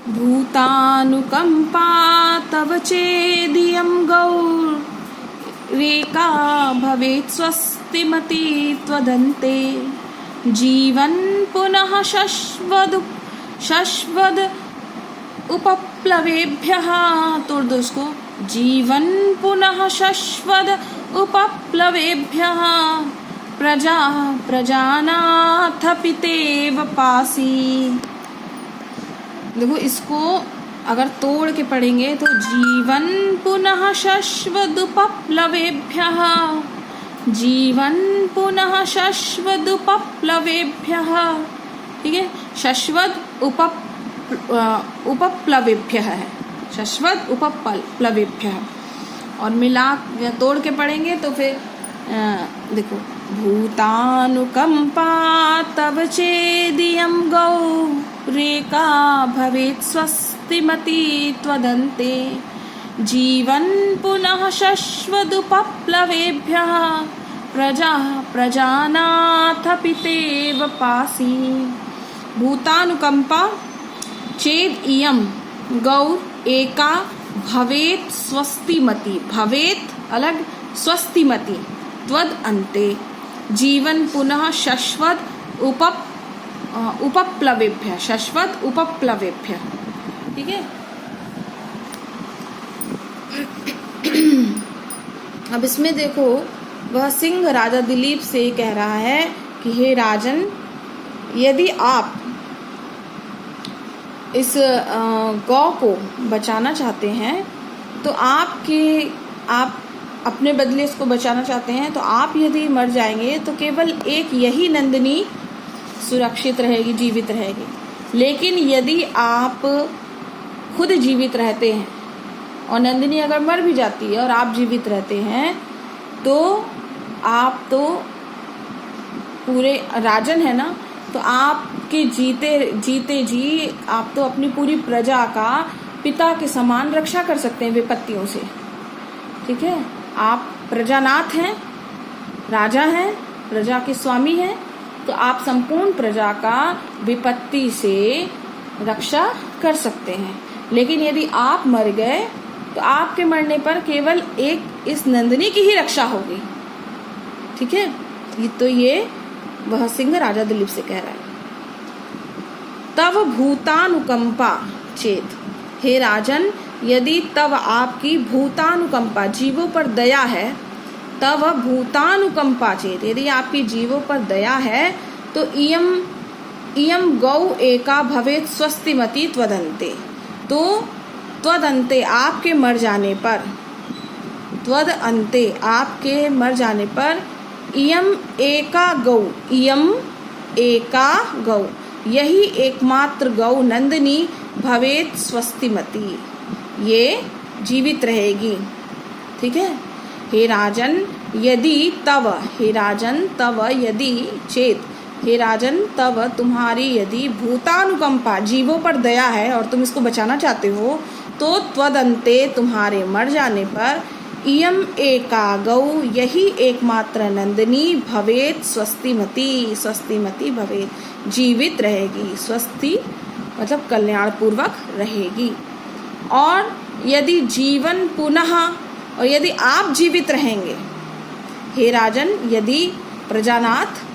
भूतानुकंपा तव चेदियं गौरेका भवेत् स्वस्तिमती त्वदन्ते जीवन पुनः शश्वद उपप्लवेभ्यः। तोड़ दो उसको। जीवन पुनः शश्वद उपप्लवेभ्यः प्रजानाथ पितेव पासी। देखो इसको अगर तोड़ के पढ़ेंगे तो जीवन पुनः शश्वदुपप्लवेभ्यः, जीवन पुनः शश्वदुपप्लवेभ्यः। ठीक है, शश्वद उपप्लवेभ्यः है, शश्वद उपप्लवेभ्यः। और मिला या तोड़ के पढ़ेंगे तो फिर देखो भूतानुकंपा तव चेदियं गौरेका भवेत् स्वस्तिमती त्वदन्ते जीवन पुनः शश्वदुपप्लवेभ्यः प्रजानाथ पितेव पासी। भूतानुकंपा चेद इयं गौर एका भवेत् स्वस्तिमती, भवेत् अलग स्वस्तिमती त्वद अन्ते जीवन पुनः शश्वत उपप्लवेभ्यः, शश्वत उपप्लवेभ्यः। ठीक है। अब इसमें देखो वह सिंह राजा दिलीप से कह रहा है कि हे राजन, यदि आप इस गौ को बचाना चाहते हैं तो आप अपने बदले इसको बचाना चाहते हैं तो आप यदि मर जाएंगे तो केवल एक यही नंदिनी सुरक्षित रहेगी, जीवित रहेगी। लेकिन यदि आप खुद जीवित रहते हैं और नंदिनी अगर मर भी जाती है और आप जीवित रहते हैं तो आप तो पूरे राजन है ना, तो आपके जीते जी आप तो अपनी पूरी प्रजा का पिता के समान रक्षा कर सकते हैं विपत्तियों से। ठीक है, आप प्रजानाथ हैं, राजा हैं, प्रजा के स्वामी हैं, तो आप संपूर्ण प्रजा का विपत्ति से रक्षा कर सकते हैं। लेकिन यदि आप मर गए तो आपके मरने पर केवल एक इस नंदिनी की ही रक्षा होगी। ठीक है, ये वह सिंह राजा दिलीप से कह रहा है। तव भूतानुकंपा चेत, हे राजन, यदि तव आपकी भूतानुकंपा जीवों पर दया है, तव भूतानुकंपा चेत, यदि आपकी जीवों पर दया है तो इयम गौ एका भवेत् स्वस्तिमती त्वदन्ते, तो त्वदन्ते आपके मर जाने पर, त्वदन्ते आपके मर जाने पर इयम एका गौ, यही एकमात्र गौ नंदिनी भवेत् स्वस्तिमती, ये जीवित रहेगी। ठीक है। हे राजन यदि तव, हे राजन तव यदि चेत, हे राजन तव तुम्हारी यदि भूतानुकंपा जीवों पर दया है और तुम इसको बचाना चाहते हो तो त्वदन्ते तुम्हारे मर जाने पर इयम एका गौ, यही एकमात्र नंदिनी भवेत् स्वस्तिमती, स्वस्तिमती भवेत्, जीवित रहेगी। स्वस्ति मतलब कल्याण पूर्वक रहेगी। और यदि जीवन पुनः, और यदि आप जीवित रहेंगे, हे राजन, यदि प्रजानाथ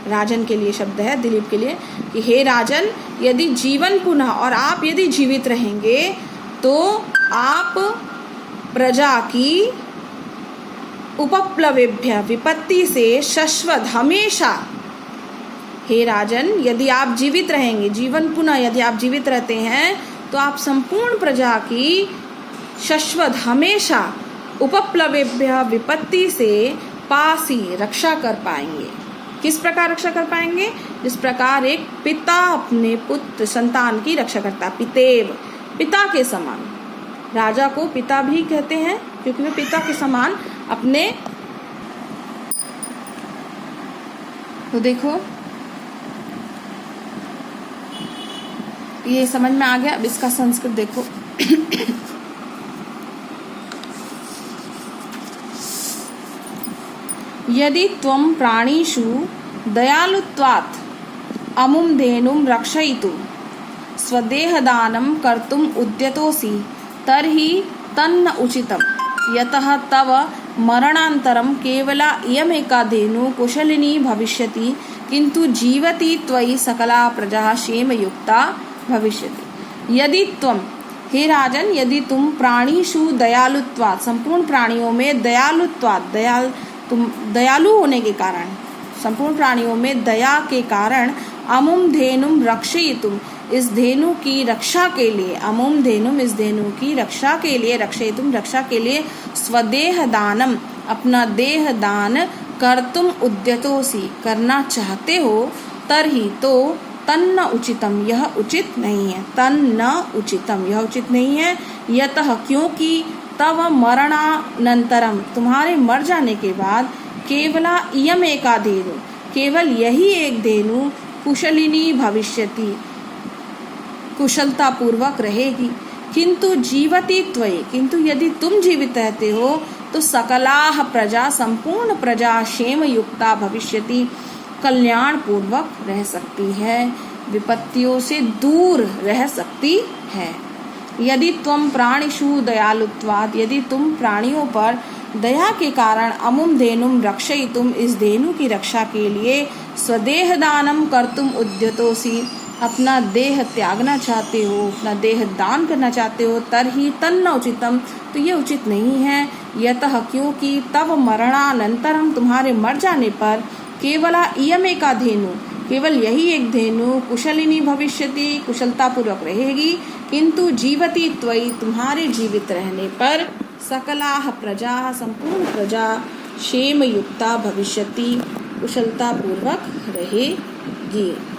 राजन के लिए शब्द है, दिलीप के लिए, कि हे राजन यदि जीवन पुनः, और आप यदि जीवित रहेंगे तो आप प्रजा की उपप्लवेभ्य विपत्ति से शश्वत हमेशा, हे राजन यदि आप जीवित रहेंगे, जीवन पुनः यदि आप जीवित रहते हैं तो आप संपूर्ण प्रजा की शश्वत हमेशा उपप्लवेभ्य विपत्ति से पासी रक्षा कर पाएंगे। किस प्रकार रक्षा कर पाएंगे? जिस प्रकार एक पिता अपने पुत्र संतान की रक्षा करता, पितेव, पिता के समान। राजा को पिता भी कहते हैं क्योंकि वे पिता के समान अपने, तो देखो ये समझ में आ गया। अब इसका संस्कृत देखो। यदि त्वं प्राणिषु दयालुत्वात् अमुं धेनुं रक्षयितुं स्वदेहदानं कर्तुम् उद्यतोऽसि तर्हि तन्न उचितं यतः तव मरणानन्तरं केवला इयमेका धेनुः कुशलिनी भविष्यति किन्तु जीवति त्वयि सकला प्रजा क्षेमयुक्ता भविष्यति। यदि तुम, हे राजन, यदि तुम प्राणीषु दयालुत्वात्, संपूर्ण प्राणियों में दयालुत्वात्, तुम दयालु होने के कारण, संपूर्ण प्राणियों में दया के कारण अमुम धेनुम रक्षयितुम, इस धेनु की रक्षा के लिए, अमुम धेनुम, इस धेनु की रक्षा के लिए, रक्षयितुम, रक्षा के लिए, स्वदेह दानम, अपना देह दान, कर्तुम उद्यतोसी, करना चाहते हो, तरही, तो तन्न उचितम, यह उचित नहीं है, तन्न उचितम, यह उचित नहीं है, यतः, क्योंकि, तव मरणानंतरम, तुम्हारे मर जाने के बाद, केवला इयम एका धेनु, केवल यही एक धेनु, कुशलिनी भविष्यति, कुशलता पूर्वक रहेगी, किंतु जीवति त्वयि, किंतु यदि तुम जीवित रहते हो तो सकलाह प्रजा, संपूर्ण प्रजा, क्षेम युक्ता भविष्यति, कल्याण पूर्वक रह सकती है, विपत्तियों से दूर रह सकती है। यदि तुम प्राणिषु दयालुत्वात्, यदि तुम प्राणियों पर दया के कारण अमुम धेनुम रक्षयितुम, इस धेनु की रक्षा के लिए, स्वदेह दानम कर्तुम उद्यतोसी, अपना देह त्यागना चाहते हो, अपना देह दान करना चाहते हो, तरही तन्न उचितम, तो ये उचित नहीं है, यतः, क्योंकि, तव मरणानंतरम, तुम्हारे मर जाने पर, केवला इयमेका धेनु, केवल यही एक धेनु, कुशलिनी भविष्यति, कुशलता पूर्वक रहेगी, किंतु जीवति त्वयि, तुम्हारे जीवित रहने पर, सकलाह प्रजा, संपूर्ण प्रजा, क्षेम युक्ता भविष्यति, कुशलता पूर्वक रहेगी।